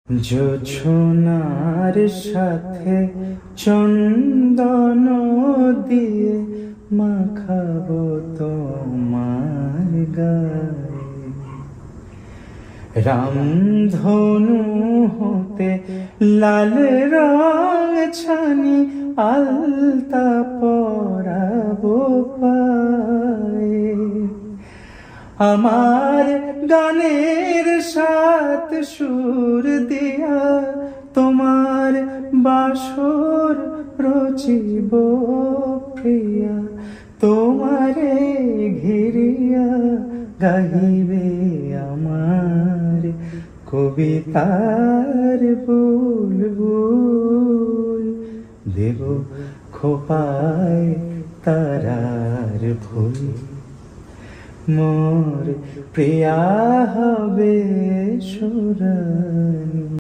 জোছনার সাথে চন্দন দিয়ে মাখাবো তোমার গায়ে, রামধনু হতে লাল রং ছানি আলতা পরাবো পায়ে। আমার গানের সাত সুর দিয়া তোমার বাসর রচিব প্রিয়া, তোমারে ঘিরিয়া গাহিবে আমার কবিতার বুলবুল। দেব খোপায় তারার ফুল, মোর প্রিয়া হবে সুরানী।